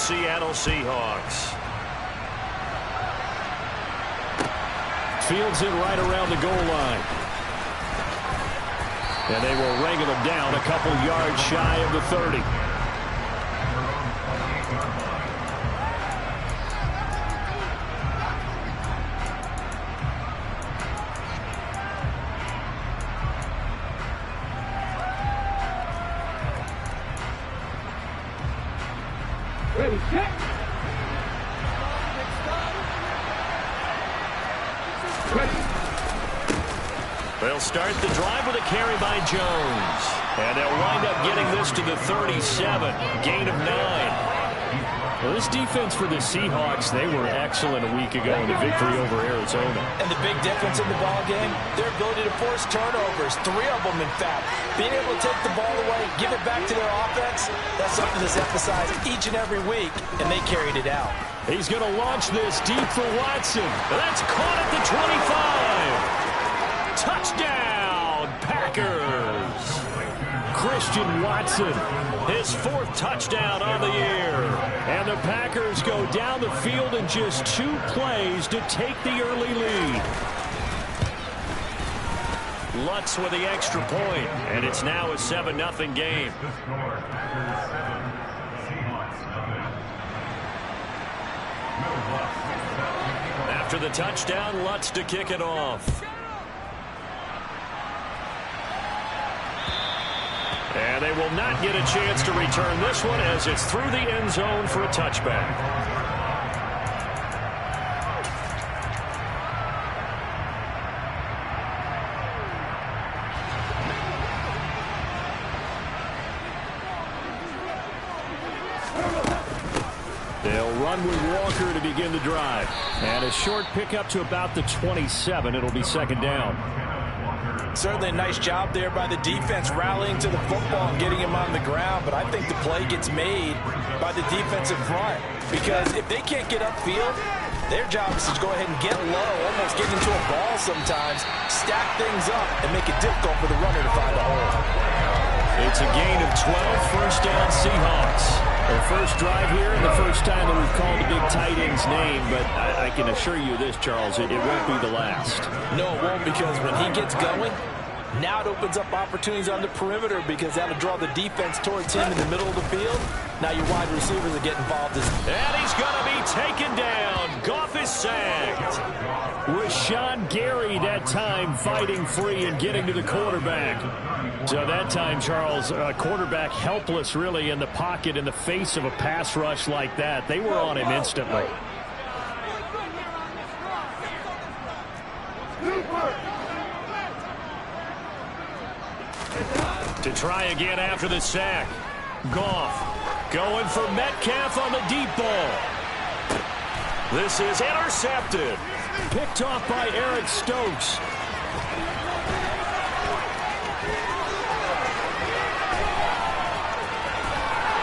Seattle Seahawks. Fields it right around the goal line. And they will wrangle him down a couple yards shy of the 30. Ready, set. They'll start the drive with a carry by Jones. And they'll wind up getting this to the 37. Gain of 9. Well, this defense for the Seahawks, they were excellent a week ago in the victory over Arizona. And the big difference in the ball game, their ability to force turnovers, 3 of them in fact. Being able to take the ball away, give it back to their offense, that's something that's emphasized each and every week, and they carried it out. He's going to launch this deep for Watson. That's caught at the 25. Touchdown, Packers. Christian Watson, his 4th touchdown on the year. And the Packers go down the field in just 2 plays to take the early lead. Lutz with the extra point, and it's now a 7-0 game. After the touchdown, Lutz to kick it off. And they will not get a chance to return this one as it's through the end zone for a touchback. They'll run with Walker to begin the drive. And a short pickup to about the 27. It'll be 2nd down. Certainly a nice job there by the defense rallying to the football and getting him on the ground, but I think the play gets made by the defensive front because if they can't get upfield, their job is to go ahead and get low, almost get into a ball sometimes, stack things up, and make it difficult for the runner to find a hole. It's a gain of 12, 1st down Seahawks. Their first drive here and the first time that we've called a big tight end's name, but I can assure you this, Charles, it won't be the last. No, it won't, because when he gets going, now it opens up opportunities on the perimeter because that'll draw the defense towards him in the middle of the field. Now your wide receivers are getting involved. And he's going to be taken down. Goff is sacked. Rashawn Gary that time fighting free and getting to the quarterback. So that time, Charles, quarterback helpless really in the pocket in the face of a pass rush like that. They were on him instantly. To try again after the sack. Goff going for Metcalf on the deep ball. This is intercepted. Picked off by Eric Stokes.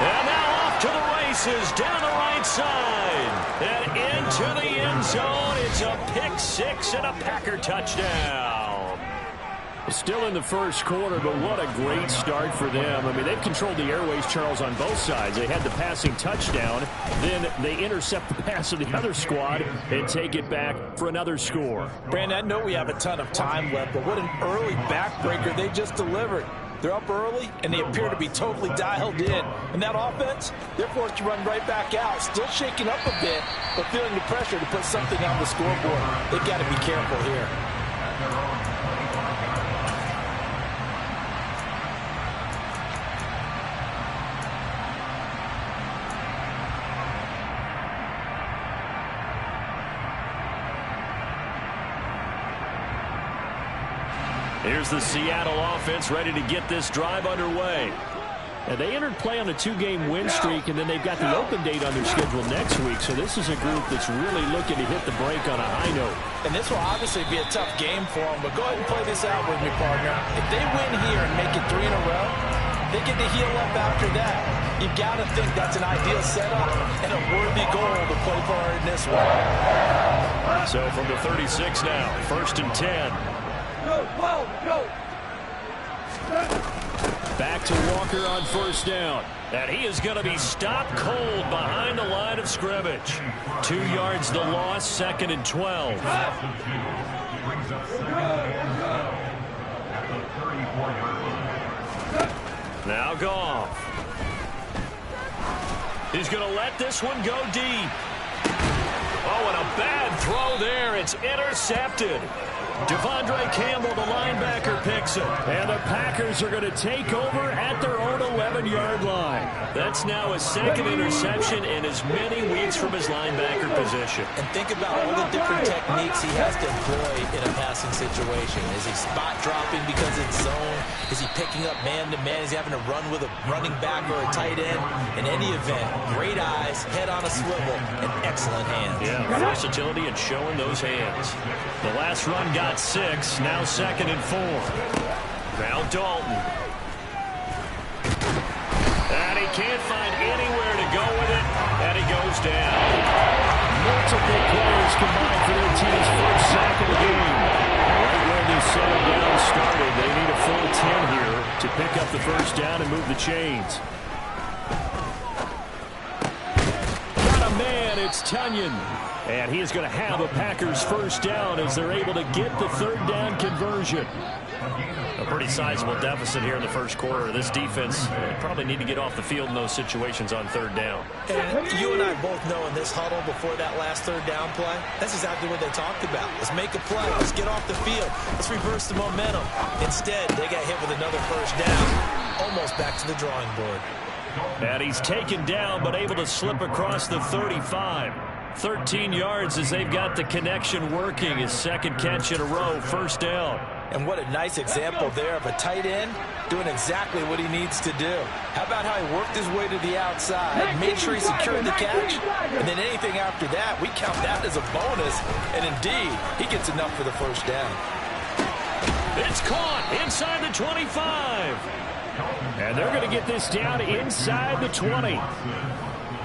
And now off to the races down the right side. And into the end zone. It's a pick-6 and a Packer touchdown. Still in the first quarter, but what a great start for them. I mean, they've controlled the airways, Charles, on both sides. They had the passing touchdown. Then they intercept the pass of the other squad and take it back for another score. Brandon, I know we have a ton of time left, but what an early backbreaker they just delivered. They're up early, and they appear to be totally dialed in. And that offense, they're forced to run right back out. Still shaking up a bit, but feeling the pressure to put something on the scoreboard. They've got to be careful here. Here's the Seattle offense ready to get this drive underway. And they entered play on a 2-game win streak, and then they've got the open date on their schedule next week. So this is a group that's really looking to hit the break on a high note. And this will obviously be a tough game for them, but go ahead and play this out with me, partner. If they win here and make it 3 in a row, they get to heal up after that. You've got to think that's an ideal setup and a worthy goal to play for in this one. So from the 36 now, 1st and 10. Go, go, go. Back to Walker on first down. And he is going to be stopped cold behind the line of scrimmage. 2 yards the loss, 2nd and 12. Now Goff. He's going to let this one go deep. Oh, and a bad throw there. It's intercepted. Devondre Campbell, the linebacker, picks it. And the Packers are going to take over at their own 11-yard line. That's now his 2nd interception in as many weeks from his linebacker position. And think about all the different techniques he has to employ in a passing situation. Is he spot dropping because it's zone? Is he picking up man-to-man? Is he having to run with a running back or a tight end? In any event, great eyes, head on a swivel, and excellent hands. Yeah, versatility and showing those hands. The last run got 6, now 2nd and 4. Now Dalton. And he can't find anywhere to go with it, and he goes down. Multiple players combined for their team's first sack of the game. Right where they settled down started, they need a full 10 here to pick up the first down and move the chains. Got a man, it's Tunyon. And he is going to have a Packers first down as they're able to get the 3rd down conversion. A pretty sizable deficit here in the first quarter. This defense probably need to get off the field in those situations on 3rd down. And you and I both know in this huddle before that last 3rd down play, that's exactly what they talked about. Let's make a play. Let's get off the field. Let's reverse the momentum. Instead, they got hit with another first down. Almost back to the drawing board. And he's taken down but able to slip across the 35. 13 yards as they've got the connection working. His 2nd catch in a row, first down. And what a nice example there of a tight end doing exactly what he needs to do. How about how he worked his way to the outside, made sure he secured the catch, and then anything after that, we count that as a bonus. And indeed, he gets enough for the first down. It's caught inside the 25. And they're going to get this down inside the 20.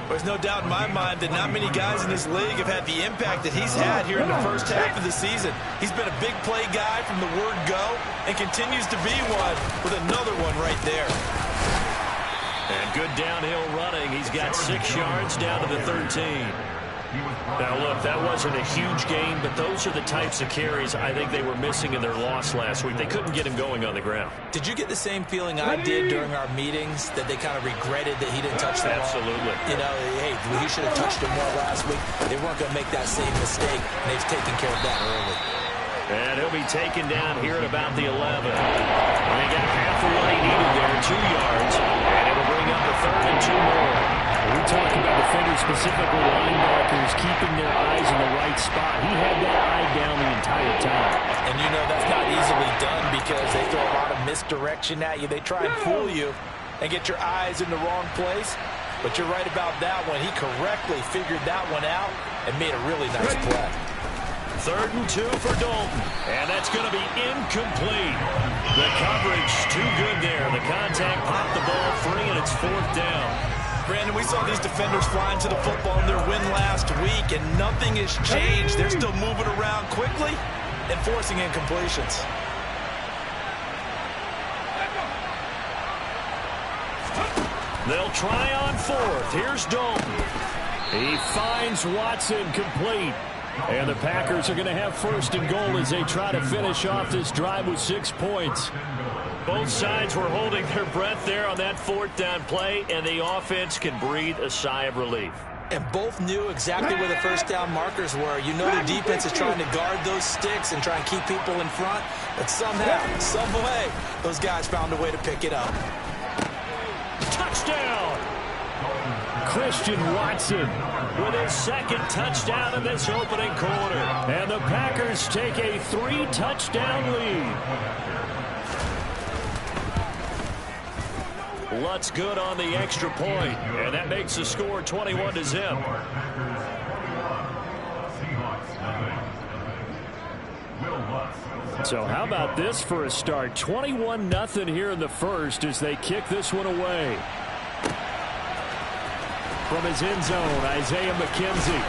There's no doubt in my mind that not many guys in this league have had the impact that he's had here in the first half of the season. He's been a big play guy from the word go and continues to be one with another one right there. And good downhill running. He's got 6 yards down to the 13. Now, look, that wasn't a huge gain, but those are the types of carries I think they were missing in their loss last week. They couldn't get him going on the ground. Did you get the same feeling I did during our meetings, that they kind of regretted that he didn't touch the ball? Absolutely. You know, hey, he should have touched it more last week. They weren't going to make that same mistake, and they've taken care of that early. And he'll be taken down here at about the 11. And he got half of what he needed there, 2 yards, and it'll bring up a 3rd and 2 more. We talked about defenders, specifically linebackers, keeping their eyes in the right spot. He had that eye down the entire time. And you know that's not easily done because they throw a lot of misdirection at you. They try and fool you and get your eyes in the wrong place. But you're right about that one. He correctly figured that one out and made a really nice play. 3rd and 2 for Dalton. And that's going to be incomplete. The coverage too good there. The contact popped the ball free, and it's 4th down. Brandon, we saw these defenders flying to the football in their win last week, and nothing has changed. They're still moving around quickly and forcing incompletions. They'll try on 4th. Here's Dalton. He finds Watson complete. And the Packers are going to have 1st and goal as they try to finish off this drive with 6 points. Both sides were holding their breath there on that 4th down play, and the offense can breathe a sigh of relief. And both knew exactly where the first down markers were. You know the defense is trying to guard those sticks and try and keep people in front, but somehow, some way, those guys found a way to pick it up. Touchdown! Christian Watson with his 2nd touchdown in this opening quarter. And the Packers take a 3-touchdown lead. Lutz good on the extra point, and that makes the score 21-0. So how about this for a start? 21-0 here in the first as they kick this one away. From his end zone, Isaiah McKenzie.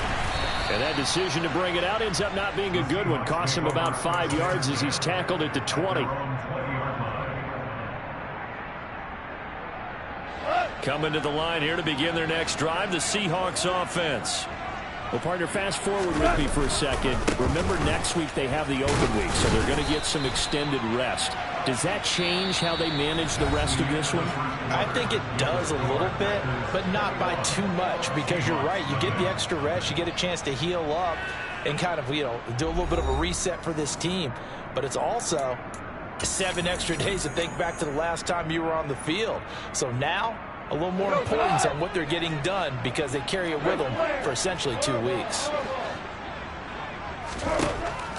And that decision to bring it out ends up not being a good one. Costs him about 5 yards as he's tackled at the 20. Coming to the line here to begin their next drive, the Seahawks offense. Well, partner, fast forward with me for a second. Remember, next week they have the open week, so they're going to get some extended rest. Does that change how they manage the rest of this one? I think it does a little bit, but not by too much, because you're right. You get the extra rest, you get a chance to heal up and kind of, do a little bit of a reset for this team. But it's also 7 extra days to think back to the last time you were on the field. So now, a little more importance on what they're getting done because they carry it with them for essentially 2 weeks.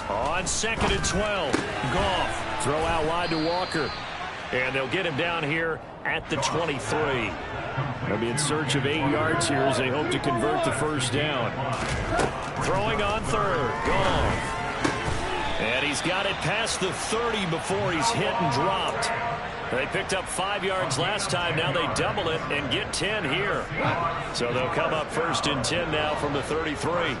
On 2nd and 12, Goff. Throw out wide to Walker. And they'll get him down here at the 23. They'll be in search of 8 yards here as they hope to convert the first down. Throwing on 3rd, Goff. And he's got it past the 30 before he's hit and dropped. They picked up 5 yards last time. Now they double it and get 10 here. So they'll come up 1st and 10 now from the 33.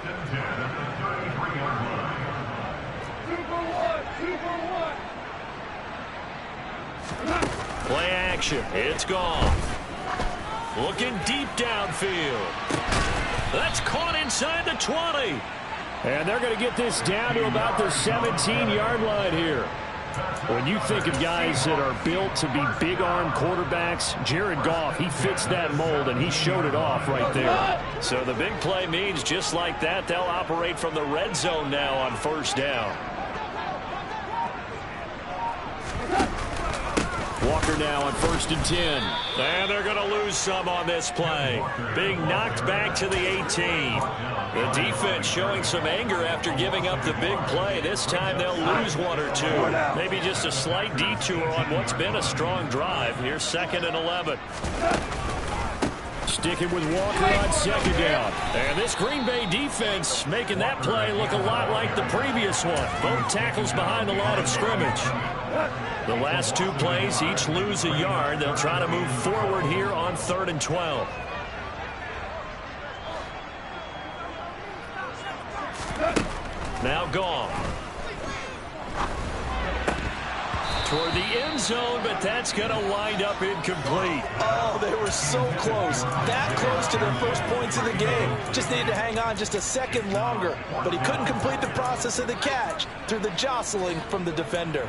Play action. It's gone. Looking deep downfield. That's caught inside the 20. And they're going to get this down to about the 17-yard line here. When you think of guys that are built to be big-arm quarterbacks, Jared Goff, he fits that mold, and he showed it off right there. So the big play means just like that, they'll operate from the red zone now on 1st down. Walker now on 1st and 10. And they're going to lose some on this play. Being knocked back to the 18. The defense showing some anger after giving up the big play. This time they'll lose 1 or 2. Maybe just a slight detour on what's been a strong drive. Here's 2nd and 11. Sticking with Walker on 2nd down. And this Green Bay defense making that play look a lot like the previous one. Both tackles behind the line of scrimmage. The last 2 plays each lose a yard. They'll try to move forward here on 3rd and 12. Now Goff. Toward the end zone, but that's going to wind up incomplete. Oh, they were so close. That close to their first points of the game. Just needed to hang on just a second longer, but he couldn't complete the process of the catch through the jostling from the defender.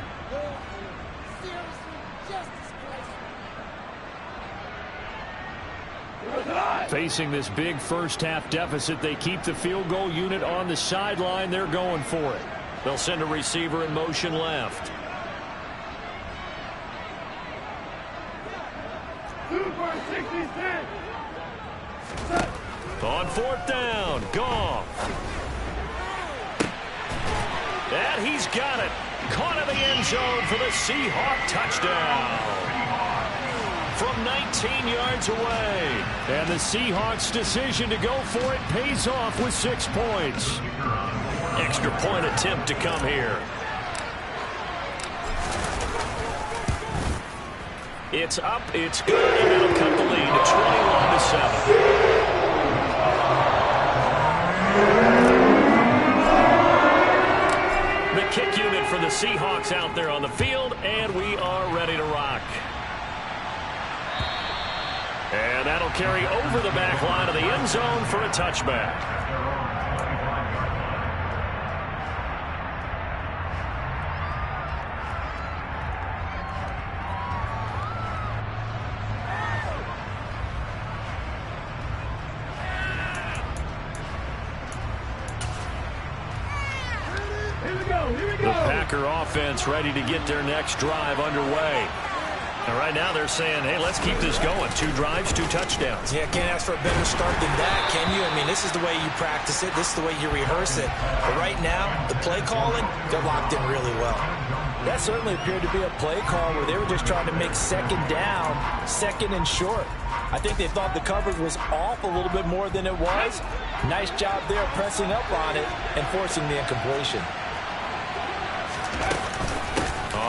Facing this big first-half deficit, they keep the field goal unit on the sideline. They're going for it. They'll send a receiver in motion left. On 4th down, Goff. And he's got it. Caught in the end zone for the Seahawk touchdown. From 19 yards away. And the Seahawks' decision to go for it pays off with 6 points. Extra point attempt to come here. It's up, it's good, and it'll cut the lead to 21-7. The kick unit for the Seahawks out there on the field, and we are ready to rock. And that'll carry over the back line of the end zone for a touchback. The Packer offense ready to get their next drive underway. And right now they're saying, hey, let's keep this going. 2 drives, 2 touchdowns. Yeah, can't ask for a better start than that, can you? I mean, this is the way you practice it. This is the way you rehearse it. But right now, the play calling, they're locked in really well. That certainly appeared to be a play call where they were just trying to make 2nd down, 2nd and short. I think they thought the coverage was off a little bit more than it was. Nice job there pressing up on it and forcing the incompletion.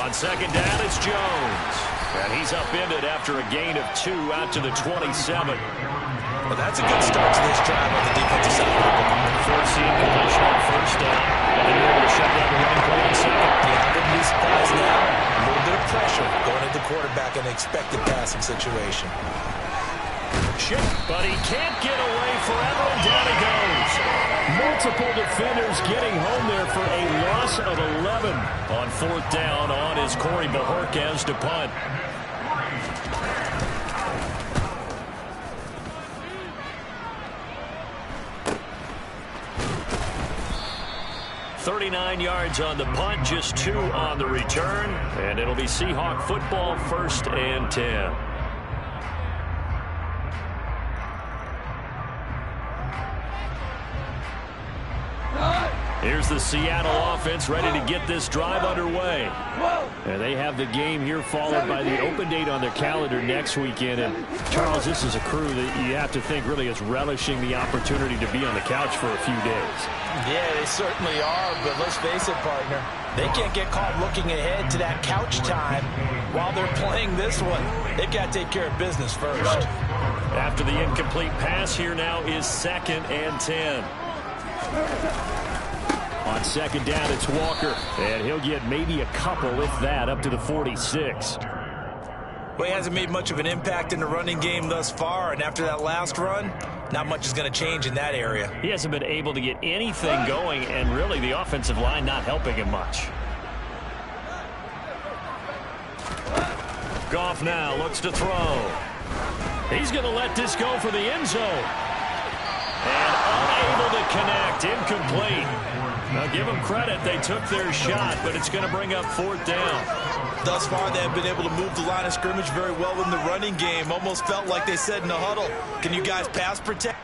On 2nd down, it's Jones. And he's upended after a gain of 2 out to the 27. Well, that's a good start to this drive on the defensive side of the ball. Forcing completion on 1st down. And they're able to shut down the running play on 2nd. Yeah, I wouldn't be surprised now. A little bit of pressure going at the quarterback in an expected passing situation. But he can't get away forever, and down he goes. Multiple defenders getting home there for a loss of 11. On 4th down, on is Corey Bojorquez to punt. $39 yards on the punt, just 2 on the return, and it'll be Seahawk football, 1st and 10. Here's the Seattle offense ready to get this drive underway. And they have the game here followed by the open date on their calendar next weekend. And Charles, this is a crew that you have to think really is relishing the opportunity to be on the couch for a few days. Yeah, they certainly are, but let's face it, partner. They can't get caught looking ahead to that couch time while they're playing this one. They've got to take care of business first. After the incomplete pass, here now is 2nd and 10. On 2nd down, it's Walker, and he'll get maybe a couple, if that, up to the 46. Well, he hasn't made much of an impact in the running game thus far, and after that last run, not much is going to change in that area. He hasn't been able to get anything going, and really the offensive line not helping him much. Goff now looks to throw. He's going to let this go for the end zone. And unable to connect, incomplete. Now, give them credit. They took their shot, but it's going to bring up 4th down. Thus far, they have been able to move the line of scrimmage very well in the running game. Almost felt like they said in the huddle, can you guys pass protect?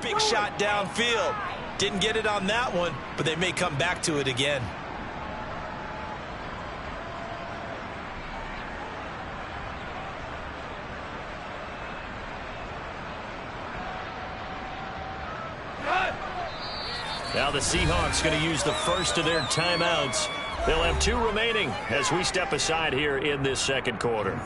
Big shot downfield. Didn't get it on that one, but they may come back to it again. Now the Seahawks going to use the first of their timeouts. They'll have 2 remaining as we step aside here in this 2nd quarter.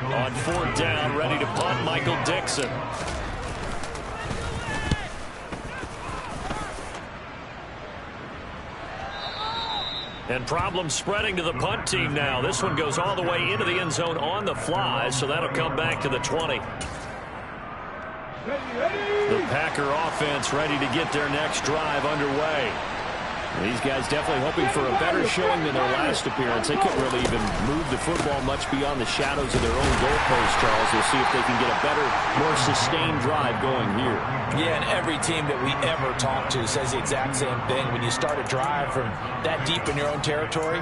On 4th down, ready to punt, Michael Dixon. And problems spreading to the punt team now. This one goes all the way into the end zone on the fly, so that'll come back to the 20. The Packer offense ready to get their next drive underway. These guys definitely hoping for a better showing than their last appearance. They couldn't really even move the football much beyond the shadows of their own goalpost, Charles. We'll see if they can get a better, more sustained drive going here. Yeah, and every team that we ever talk to says the exact same thing. When you start a drive from that deep in your own territory,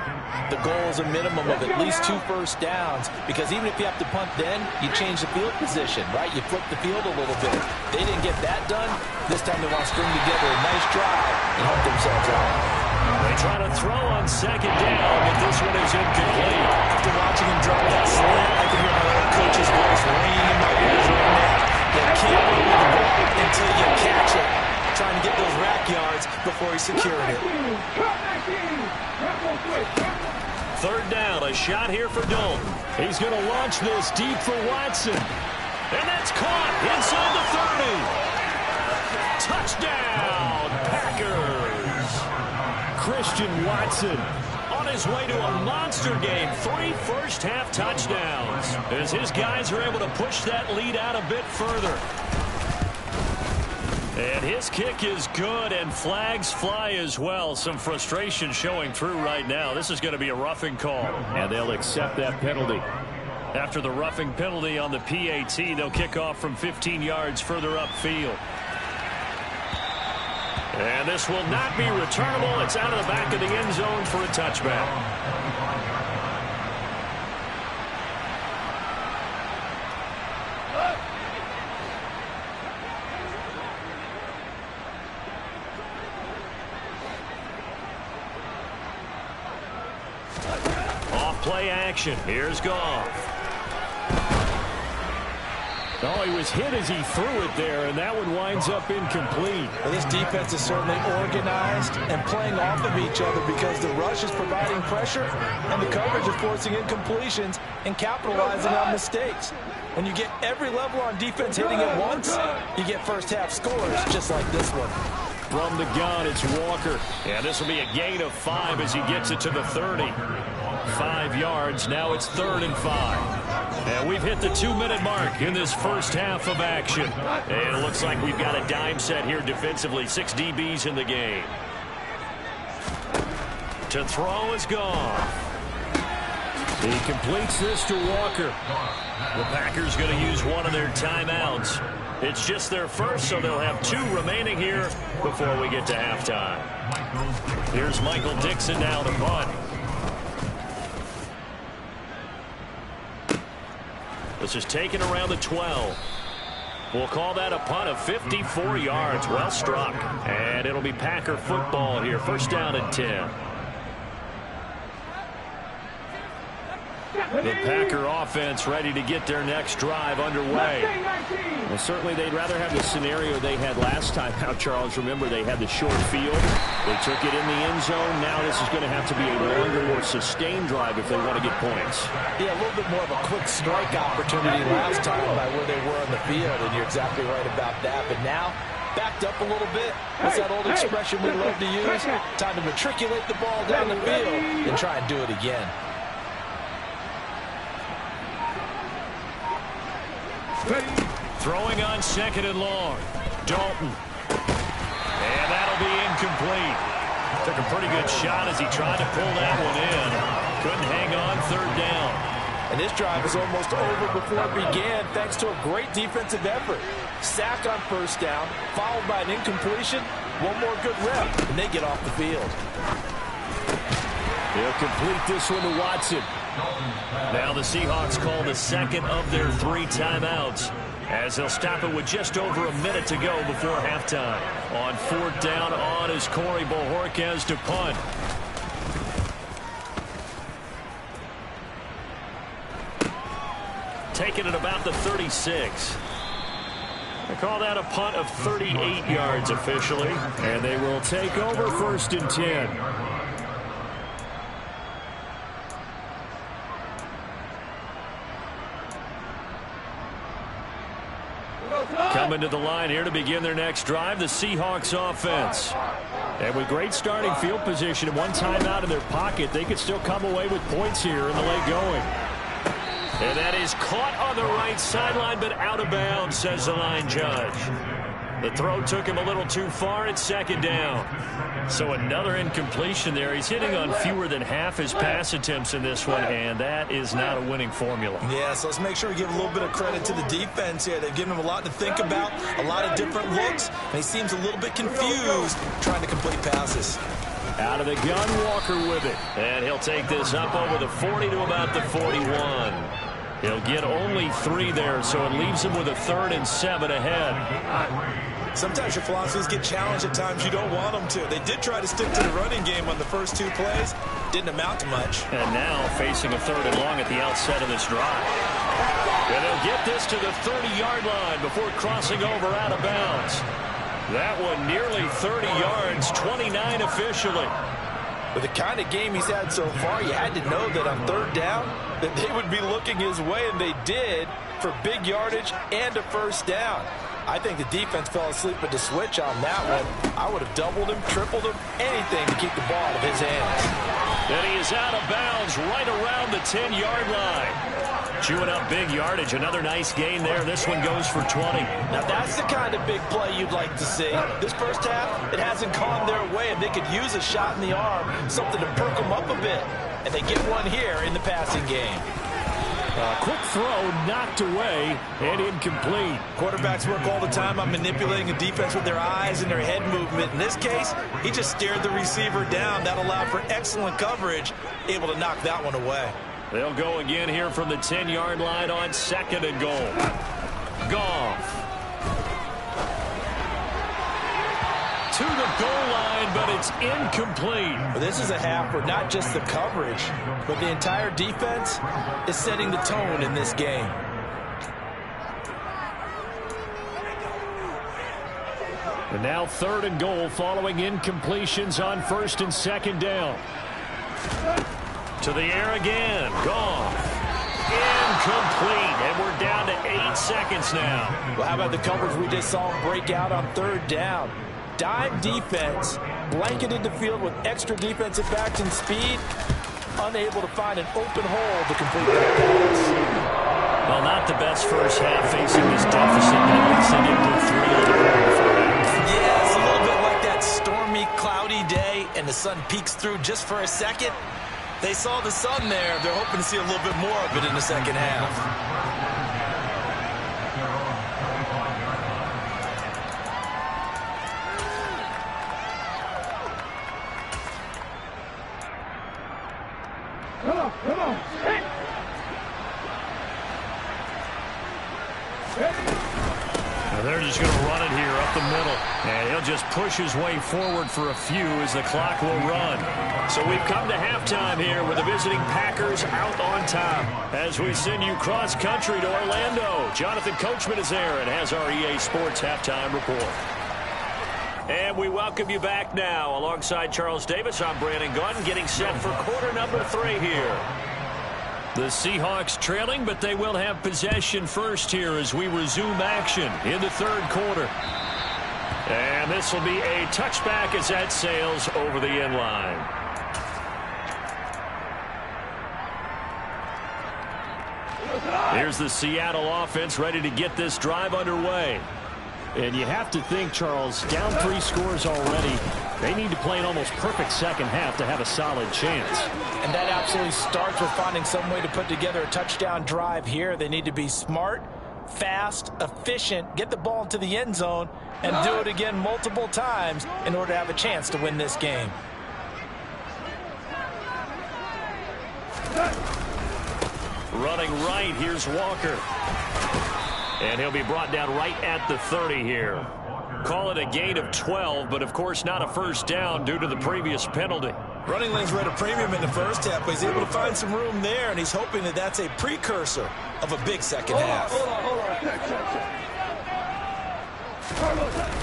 the goal is a minimum of at least 2 first downs, because even if you have to punt then, you change the field position, right? You flip the field a little bit. They didn't get that done. This time they want to string together a nice drive and help themselves out. They try to throw on 2nd down, but this one is incomplete. After watching him drop that slant, I can hear my old coach's voice ringing in my ears right now. You can't move the ball until you catch it. Trying to get those rack yards before he secured it. 3rd down, a shot here for Dalton. He's going to launch this deep for Watson. And that's caught inside the 30. Touchdown, Packers. Christian Watson on his way to a monster game. 3 first-half touchdowns as his guys are able to push that lead out a bit further. And his kick is good, and flags fly as well. Some frustration showing through right now. This is going to be a roughing call. And they'll accept that penalty. After the roughing penalty on the PAT, they'll kick off from 15 yards further upfield. And this will not be returnable. It's out of the back of the end zone for a touchback. Play action. Here's Goff. Oh, he was hit as he threw it there, and that one winds up incomplete. Well, this defense is certainly organized and playing off of each other because the rush is providing pressure and the coverage is forcing incompletions and capitalizing on mistakes. When you get every level on defense hitting at once, you get first-half scores just like this one. From the gun, it's Walker. Yeah, this will be a gain of 5 as he gets it to the 30. 5 yards. Now it's 3rd and 5. And we've hit the 2-minute mark in this first half of action. And it looks like we've got a dime set here defensively. 6 DBs in the game. To throw is Goff. He completes this to Walker. The Packers going to use one of their timeouts. It's just their first, so they'll have 2 remaining here before we get to halftime. Here's Michael Dixon now to punt. This is taken around the 12. We'll call that a punt of 54 yards. Well struck. And it'll be Packer football here. 1st down and 10. The Packer offense ready to get their next drive underway. Well, certainly they'd rather have the scenario they had last time out, Charles. Remember, they had the short field. They took it in the end zone. Now this is going to have to be a longer, more sustained drive if they want to get points. Yeah, a little bit more of a quick strike opportunity last time by where they were on the field, and you're exactly right about that. But now, backed up a little bit. What's that old expression we love to use? Time to matriculate the ball down the field and try and do it again. Throwing on 2nd and long. Dalton. And that'll be incomplete. Took a pretty good shot as he tried to pull that one in. Couldn't hang on 3rd down. And this drive is almost over before it began thanks to a great defensive effort. Sack on 1st down, followed by an incompletion. One more good rep, and they get off the field. They'll complete this one to Watson. Now the Seahawks call the 2nd of their 3 timeouts as they'll stop it with just over a minute to go before halftime. On 4th down on is Corey Bojorquez to punt. Taking it about the 36. They call that a punt of 38 yards officially. And they will take over 1st and 10. Coming to the line here to begin their next drive, the Seahawks offense. And with great starting field position and one timeout in their pocket, they could still come away with points here in the late going. And that is caught on the right sideline, but out of bounds, says the line judge. The throw took him a little too far. It's 2nd down. So another incompletion there. He's hitting on fewer than half his pass attempts in this one, and that is not a winning formula. Yeah, so let's make sure we give a little bit of credit to the defense here. They've given him a lot to think about, a lot of different looks, and he seems a little bit confused trying to complete passes. Out of the gun, Walker with it. And he'll take this up over the 40 to about the 41. He'll get only 3 there, so it leaves him with a 3rd and 7 ahead. Sometimes your philosophies get challenged at times you don't want them to. They did try to stick to the running game on the first 2 plays. Didn't amount to much. And now facing a 3rd and long at the outset of this drive. And they'll get this to the 30-yard line before crossing over out of bounds. That one nearly 30 yards, 29 officially. With the kind of game he's had so far, you had to know that on third down that they would be looking his way, and they did, for big yardage and a first down. I think the defense fell asleep at the switch on that one. I would have doubled him, tripled him, anything to keep the ball out of his hands. And he is out of bounds right around the 10-yard line. Chewing up big yardage. Another nice gain there. This one goes for 20. Now that's the kind of big play you'd like to see. This first half, it hasn't gone their way, and they could use a shot in the arm, something to perk them up a bit. And they get one here in the passing game. Quick throw knocked away and incomplete. Quarterbacks work all the time on manipulating a defense with their eyes and their head movement. In this case, he just stared the receiver down. That allowed for excellent coverage, able to knock that one away. They'll go again here from the 10-yard line on 2nd and goal. Goff. To the goal line, but it's incomplete. Well, this is a half where not just the coverage, but the entire defense is setting the tone in this game. And now 3rd and goal following incompletions on 1st and 2nd down. To the air again. Goff. Incomplete. And we're down to 8 seconds now. Well, how about the coverage we just saw him break out on 3rd down? Dime defense, blanketed the field with extra defensive backs and speed, unable to find an open hole to complete that pass. Well, not the best first half facing this deficit, but at least they didn't put 3 on the board for that. Yeah, it's a little bit like that stormy, cloudy day, and the sun peeks through just for a second. They saw the sun there. They're hoping to see a little bit more of it in the second half. Come on. Hey. Now they're just going to run it here up the middle. And he'll just push his way forward for a few as the clock will run. So we've come to halftime here with the visiting Packers out on top. As we send you cross-country to Orlando, Jonathan Coachman is there and has our EA Sports halftime report. And we welcome you back now. Alongside Charles Davis, I'm Brandon Gunn, getting set for quarter number 3 here. The Seahawks trailing, but they will have possession first here as we resume action in the 3rd quarter. And this will be a touchback as that sails over the end line. Here's the Seattle offense ready to get this drive underway. And you have to think, Charles, down 3 scores already. They need to play an almost perfect second half to have a solid chance. And that absolutely starts with finding some way to put together a touchdown drive here. They need to be smart, fast, efficient, get the ball into the end zone, and do it again multiple times in order to have a chance to win this game. Running right, here's Walker. And he'll be brought down right at the 30 here. Call it a gain of 12, but of course not a first down due to the previous penalty. Running lanes were at a premium in the first half, but he's able to find some room there, and he's hoping that that's a precursor of a big second half.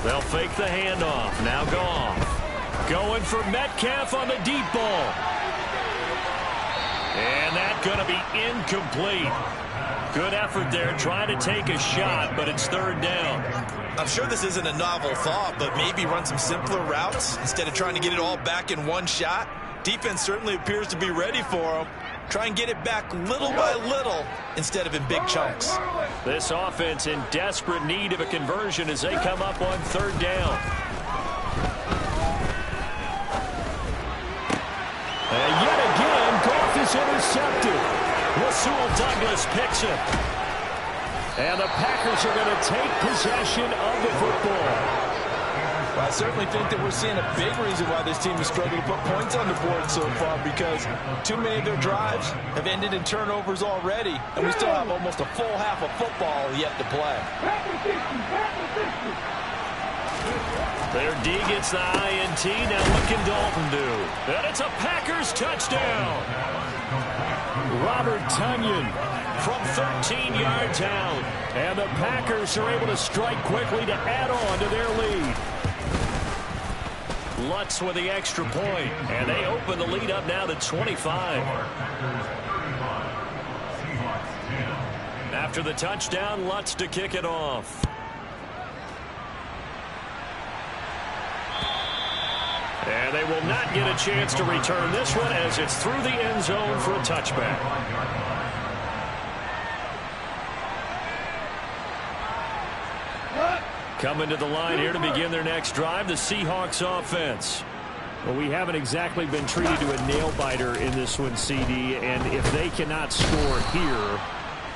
They'll fake the handoff. Now Goff. Going for Metcalf on the deep ball. And that's going to be incomplete. Good effort there, trying to take a shot, but it's 3rd down. I'm sure this isn't a novel thought, but maybe run some simpler routes instead of trying to get it all back in one shot. Defense certainly appears to be ready for him. Try and get it back little by little instead of in big chunks. This offense in desperate need of a conversion as they come up on 3rd down. And yet again, Goff is intercepted. Rasul Douglas picks it. And the Packers are going to take possession of the football. Well, I certainly think that we're seeing a big reason why this team is struggling to put points on the board so far, because too many of their drives have ended in turnovers already, and we still have almost a full half of football yet to play. Their D gets the INT. Now what can Dalton do? And it's a Packers touchdown. Robert Tonyan from 13 yards out. And the Packers are able to strike quickly to add on to their lead. Lutz with the extra point, and they open the lead up now to 25. After the touchdown, Lutz to kick it off. And they will not get a chance to return this one as it's through the end zone for a touchback. Coming to the line here to begin their next drive, the Seahawks offense. Well, we haven't exactly been treated to a nail-biter in this one, CD, and if they cannot score here,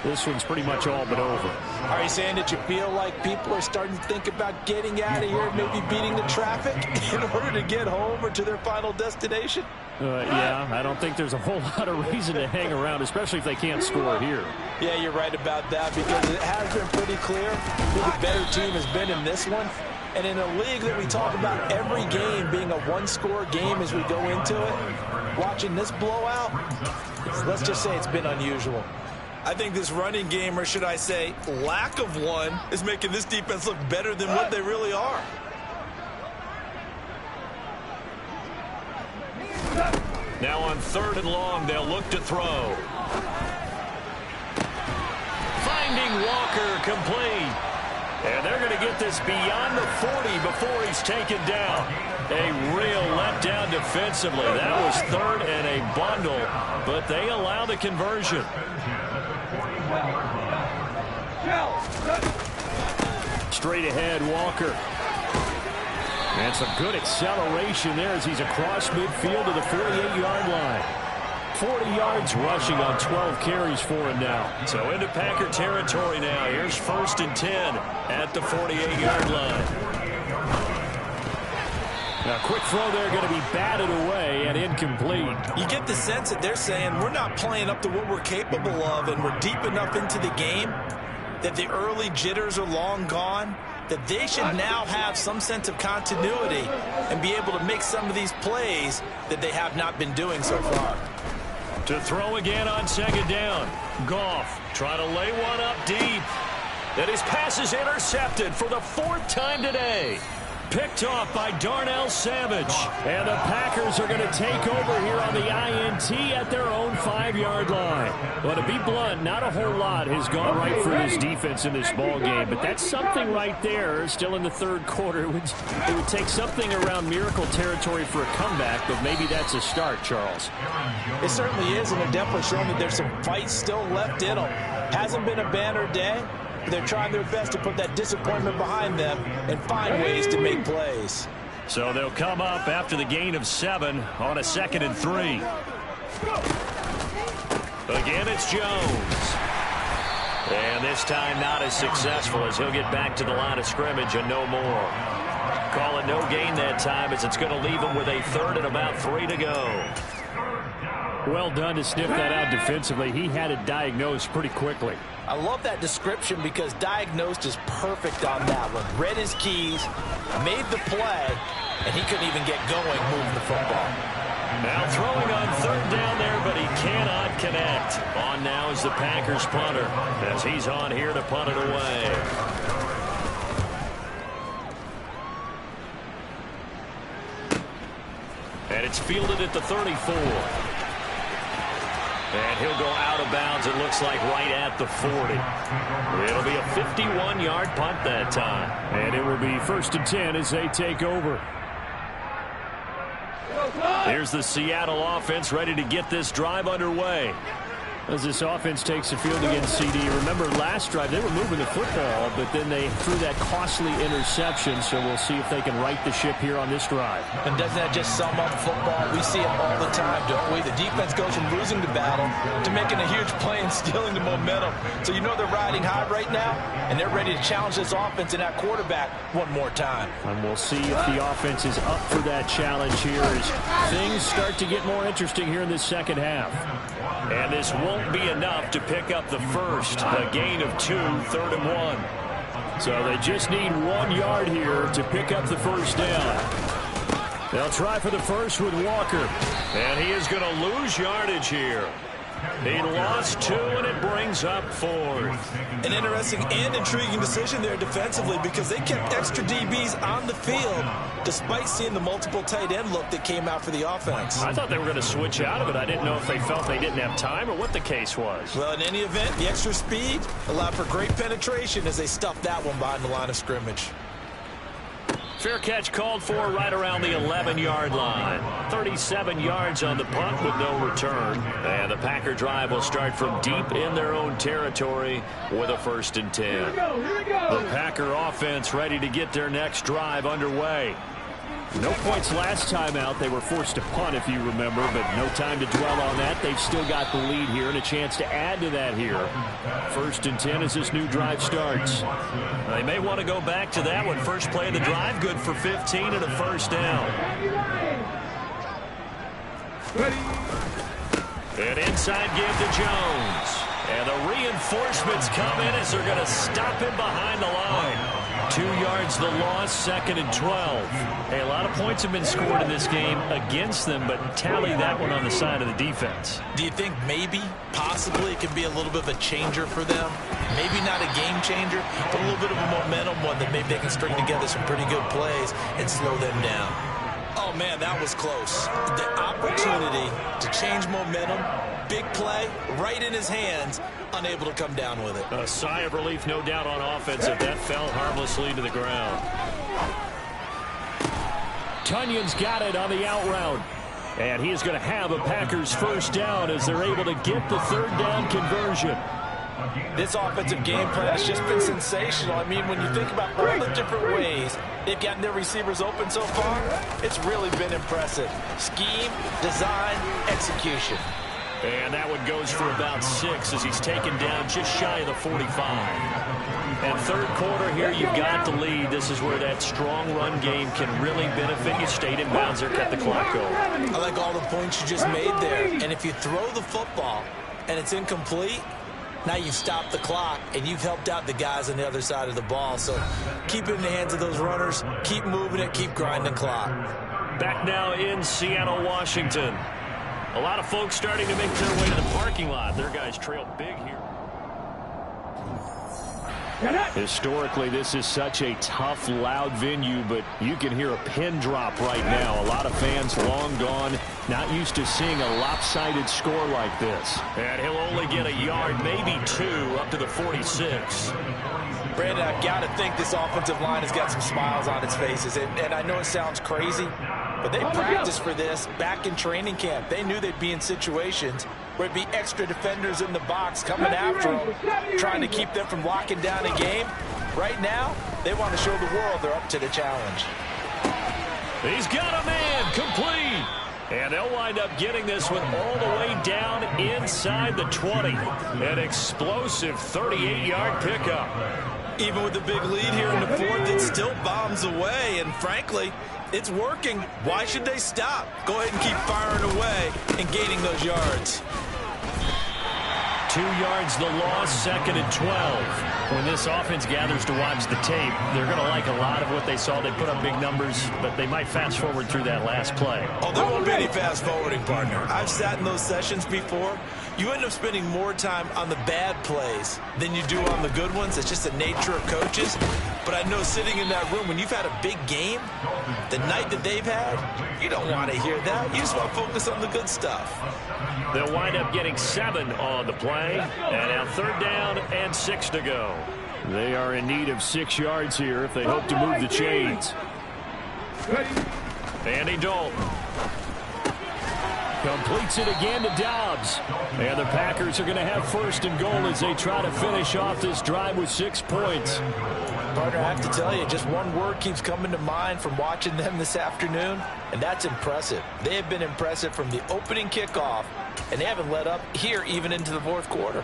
this one's pretty much all but over. Are you saying that you feel like people are starting to think about getting out of here, maybe beating the traffic in order to get home or to their final destination? Yeah, I don't think there's a whole lot of reason to hang around, especially if they can't score here. Yeah, you're right about that, because it has been pretty clear who the better team has been in this one. And in a league that we talk about every game being a one-score game as we go into it, watching this blowout, let's just say it's been unusual. I think this running game, or should I say lack of one, is making this defense look better than what they really are. Now on 3rd and long, they'll look to throw. Finding Walker complete. And they're going to get this beyond the 40 before he's taken down. A real letdown defensively. That was 3rd and a bundle, but they allow the conversion. Straight ahead, Walker. And some good acceleration there as he's across midfield to the 48-yard line. 40 yards rushing on 12 carries for him now. So into Packer territory now. Here's 1st and 10 at the 48-yard line. Now, quick throw there, going to be batted away and incomplete. You get the sense that they're saying we're not playing up to what we're capable of, and we're deep enough into the game that the early jitters are long gone, that they should now have some sense of continuity and be able to make some of these plays that they have not been doing so far. To throw again on 2nd down. Goff trying to lay one up deep. And his pass is intercepted for the 4th time today. Picked off by Darnell Savage. And the Packers are going to take over here on the INT at their own 5-yard line. Well, to be blunt, not a whole lot has gone right for this defense in this ball game, but that's something right there. Still in the 3rd quarter. It would take something around miracle territory for a comeback, but maybe that's a start, Charles. It certainly is, and they're definitely showing that there's some fight still left in them. Hasn't been a banner day. They're trying their best to put that disappointment behind them and find ways to make plays. So they'll come up after the gain of 7 on a 2nd and 3. Again, it's Jones. And this time not as successful as he'll get back to the line of scrimmage and no more. Call it no gain that time as it's going to leave him with a 3rd and about 3 to go. Well done to sniff that out defensively. He had it diagnosed pretty quickly. I love that description because diagnosed is perfect on that one. Read his keys, made the play, and he couldn't even get going moving the football. Now throwing on 3rd down there, but he cannot connect. On now is the Packers punter as he's on here to punt it away. And it's fielded at the 34. And he'll go out of bounds, it looks like, right at the 40. It'll be a 51-yard punt that time. And it will be 1st and 10 as they take over. Here's the Seattle offense ready to get this drive underway. As this offense takes the field against CD. Remember last drive they were moving the football, but then they threw that costly interception, so we'll see if they can right the ship here on this drive. And doesn't that just sum up football? We see it all the time, don't we? The defense goes from losing the battle to making a huge play and stealing the momentum. So you know they're riding high right now, and they're ready to challenge this offense and that quarterback one more time. And we'll see if the offense is up for that challenge here as things start to get more interesting here in this 2nd half. And this won't be enough to pick up the first. A gain of 2, 3rd and 1. So they just need 1 yard here to pick up the 1st down. They'll try for the first with Walker. And he is going to lose yardage here. He lost 2, and it brings up 4th. An interesting and intriguing decision there defensively because they kept extra DBs on the field despite seeing the multiple tight end look that came out for the offense. I thought they were going to switch out of it. I didn't know if they felt they didn't have time or what the case was. Well, in any event, the extra speed allowed for great penetration as they stuffed that one behind the line of scrimmage. Fair catch called for right around the 11-yard line. 37 yards on the punt with no return. And the Packer drive will start from deep in their own territory with a 1st and 10. Here we go. The Packer offense ready to get their next drive underway. No points last time out. They were forced to punt, if you remember, but no time to dwell on that. They've still got the lead here and a chance to add to that here. 1st and 10 as this new drive starts. They may want to go back to that one. First play of the drive, good for 15 and a 1st down. An inside give to Jones. And the reinforcements come in as they're going to stop him behind the line. 2 yards the loss, 2nd and 12. Hey, a lot of points have been scored in this game against them, but tally that one on the side of the defense. Do you think maybe, possibly, it could be a little bit of a changer for them? Maybe not a game changer, but a little bit of a momentum one that maybe they can string together some pretty good plays and slow them down. Oh, man, that was close. The opportunity to change momentum, big play, right in his hands, unable to come down with it. A sigh of relief, no doubt, on offense if that fell harmlessly to the ground. Tunyon's got it on the out route. And he is going to have a Packers 1st down as they're able to get the 3rd down conversion. This offensive game plan has just been sensational. I mean, when you think about all the different ways they've gotten their receivers open so far, it's really been impressive. Scheme, design, execution. And that one goes for about 6 as he's taken down just shy of the 45. And 3rd quarter here, you've got the lead. This is where that strong run game can really benefit you. Stayed in bounds or cut the clock going. I like all the points you just made there. And if you throw the football and it's incomplete, now you've stopped the clock and you've helped out the guys on the other side of the ball. So keep it in the hands of those runners. Keep moving it. Keep grinding the clock. Back now in Seattle, Washington. A lot of folks starting to make their way to the parking lot. Their guys trail big here. Historically, this is such a tough, loud venue, but you can hear a pin drop right now. A lot of fans long gone, not used to seeing a lopsided score like this. And he'll only get a yard, maybe 2, up to the 46. Brandon, I've got to think this offensive line has got some smiles on its faces. And I know it sounds crazy, but they practiced for this back in training camp. They knew they'd be in situations where it'd be extra defenders in the box coming after them, trying to keep them from locking down a game. Right now, they want to show the world they're up to the challenge. He's got a man, complete. And they'll wind up getting this one all the way down inside the 20. An explosive 38-yard pickup. Even with the big lead here in the 4th, it still bombs away. And frankly, it's working. Why should they stop? Go ahead and keep firing away and gaining those yards. 2 yards the loss, 2nd and 12. When this offense gathers to watch the tape, they're going to like a lot of what they saw. They put up big numbers, but they might fast forward through that last play. Oh, there won't be any fast forwarding, partner. I've sat in those sessions before. You end up spending more time on the bad plays than you do on the good ones. It's just the nature of coaches. But I know sitting in that room, when you've had a big game, the night that they've had, you don't want to hear that. You just want to focus on the good stuff. They'll wind up getting 7 on the play. And now 3rd down and 6 to go. They are in need of 6 yards here if they hope to move the chains. Andy Dalton. Completes it again to Dobbs. And the Packers are going to have 1st and goal as they try to finish off this drive with 6 points. Partner, I have to tell you, just one word keeps coming to mind from watching them this afternoon, and that's impressive. They have been impressive from the opening kickoff, and they haven't let up here even into the 4th quarter.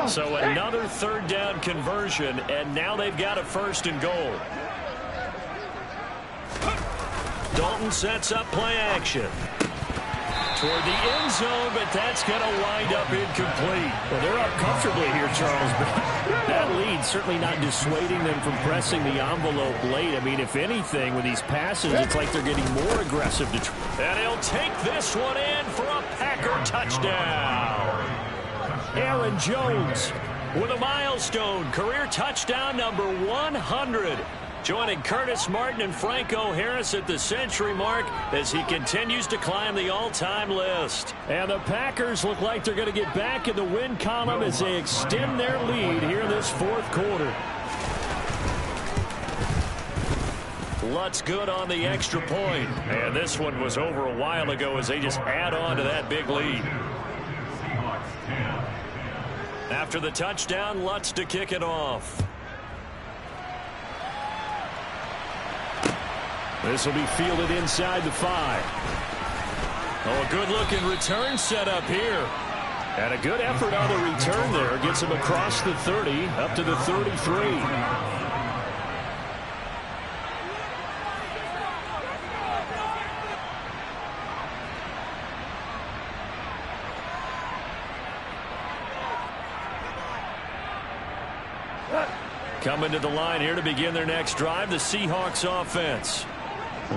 So another 3rd down conversion, and now they've got a 1st and goal. Dalton sets up play action toward the end zone, but that's going to wind up incomplete. Well, they're up comfortably here, Charles, but that lead certainly not dissuading them from pressing the envelope late. I mean, if anything, with these passes, it's like they're getting more aggressive. And he'll take this one in for a Packer touchdown. Aaron Jones with a milestone career touchdown number 100. Joining Curtis Martin and Franco Harris at the century mark as he continues to climb the all-time list. And the Packers look like they're going to get back in the win column as they extend their lead here in this fourth quarter. Lutz good on the extra point. And this one was over a while ago as they just add on to that big lead. After the touchdown, Lutz to kick it off. This will be fielded inside the 5. Oh, a good-looking return set up here. And a good effort on the return there. Gets him across the 30, up to the 33. Coming to the line here to begin their next drive, the Seahawks offense.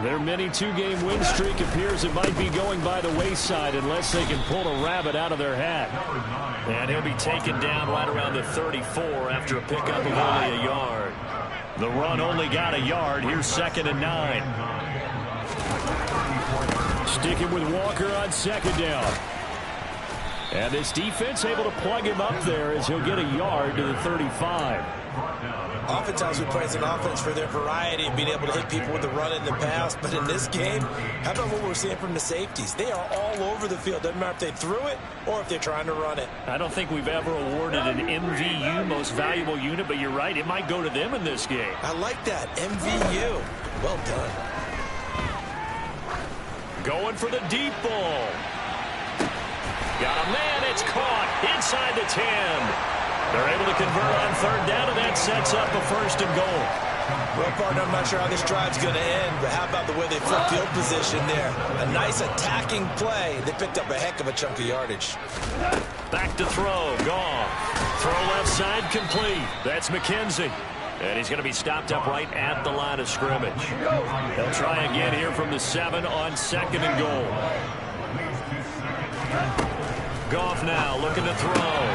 Their mini two-game win streak appears it might be going by the wayside unless they can pull a rabbit out of their hat. And he'll be taken down right around the 34 after a pickup of only a yard. The run only got a yard. Here's 2nd and 9. Sticking with Walker on 2nd down. And this defense able to plug him up there as he'll get a yard to the 35. Oftentimes we praise an offense for their variety of being able to hit people with the run in the pass. But in this game, how about what we're seeing from the safeties? They are all over the field. Doesn't matter if they threw it or if they're trying to run it. I don't think we've ever awarded an MVU, most valuable unit, but you're right. It might go to them in this game. I like that. MVU. Well done. Going for the deep ball. Got a man. It's caught inside the 10. They're able to convert on 3rd down, and that sets up a 1st and goal. Well, partner, I'm not sure how this drive's going to end, but how about the way they flip field position there? A nice attacking play. They picked up a heck of a chunk of yardage. Back to throw. Goff. Throw left side complete. That's McKenzie. And he's going to be stopped up right at the line of scrimmage. They'll try again here from the 7 on 2nd and goal. Goff now looking to throw.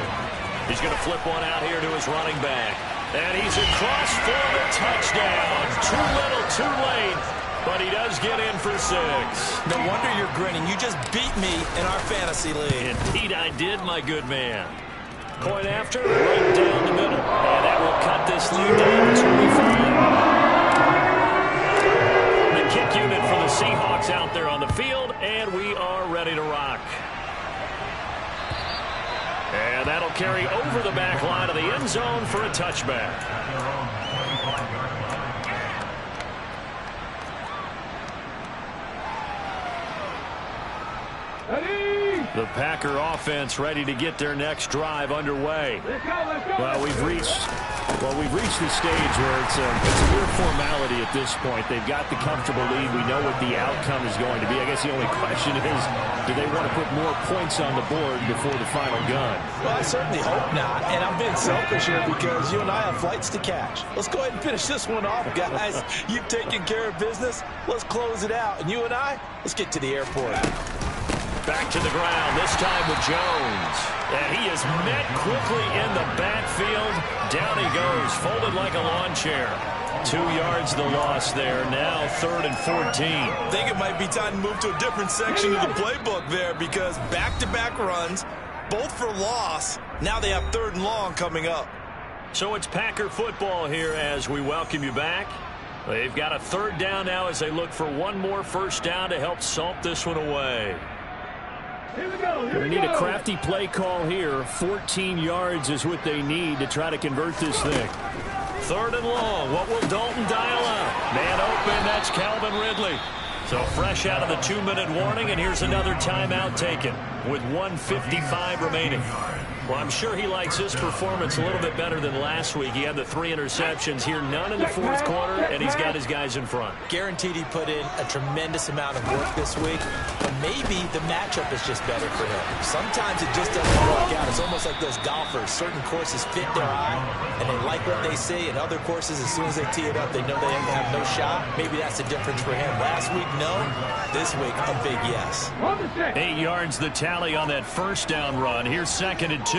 He's going to flip one out here to his running back. And he's across for the touchdown. Too little, too late. But he does get in for 6. No wonder you're grinning. You just beat me in our fantasy league. Indeed I did, my good man. Point after, right down the middle. And that will cut this lead down to 25. The kick unit for the Seahawks out there on the field. And we are ready to rock. And that'll carry over the back line of the end zone for a touchback. The Packer offense ready to get their next drive underway. Well, we've reached the stage where it's a mere formality at this point. They've got the comfortable lead. We know what the outcome is going to be. I guess the only question is, do they want to put more points on the board before the final gun? Well, I certainly hope not. And I'm being selfish here because you and I have flights to catch. Let's go ahead and finish this one off, guys. You've taken care of business. Let's close it out. And you and I, let's get to the airport. Back to the ground, this time with Jones. And he is met quickly in the backfield. Down he goes, folded like a lawn chair. 2 yards the loss there. Now 3rd and 14. I think it might be time to move to a different section of the playbook there because back-to-back runs, both for loss. Now they have 3rd and long coming up. So it's Packer football here as we welcome you back. They've got a 3rd down now as they look for one more 1st down to help salt this one away. They need a crafty play call here. 14 yards is what they need to try to convert this thing. 3rd and long. What will Dalton dial up? Man open. That's Calvin Ridley. So fresh out of the 2-minute warning, and here's another timeout taken with 1:55 remaining. Well, I'm sure he likes his performance a little bit better than last week. He had the 3 interceptions here, none in the 4th quarter, and he's got his guys in front. Guaranteed he put in a tremendous amount of work this week, but maybe the matchup is just better for him. Sometimes it just doesn't work out, It's almost like those golfers. Certain courses fit their eye, and they like what they see. And other courses, as soon as they tee it up, they know they have no shot. Maybe that's the difference for him. Last week, no. This week, a big yes. 8 yards the tally on that first down run. Here's 2nd and 2.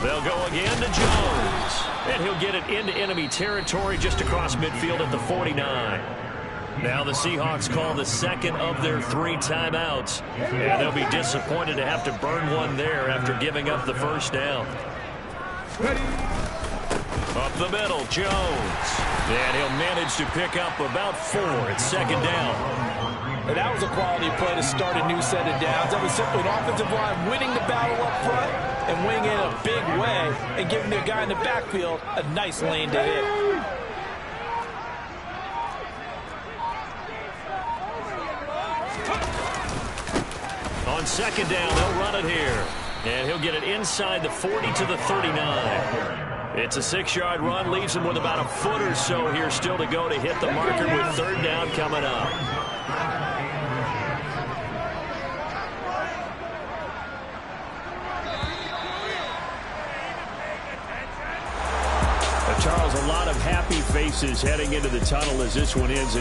They'll go again to Jones. And he'll get it into enemy territory just across midfield at the 49. Now the Seahawks call the second of their 3 timeouts. And they'll be disappointed to have to burn one there after giving up the first down. Up the middle, Jones. And he'll manage to pick up about 4 at 2nd down. And that was a quality play to start a new set of downs. That was simply an offensive line winning the battle up front and winning it in a big way and giving the guy in the backfield a nice lane to hit. On 2nd down, they'll run it here. And he'll get it inside the 40 to the 39. It's a 6-yard run, leaves him with about a foot or so here still to go to hit the marker with 3rd down coming up. Charles, a lot of happy faces heading into the tunnel as this one ends.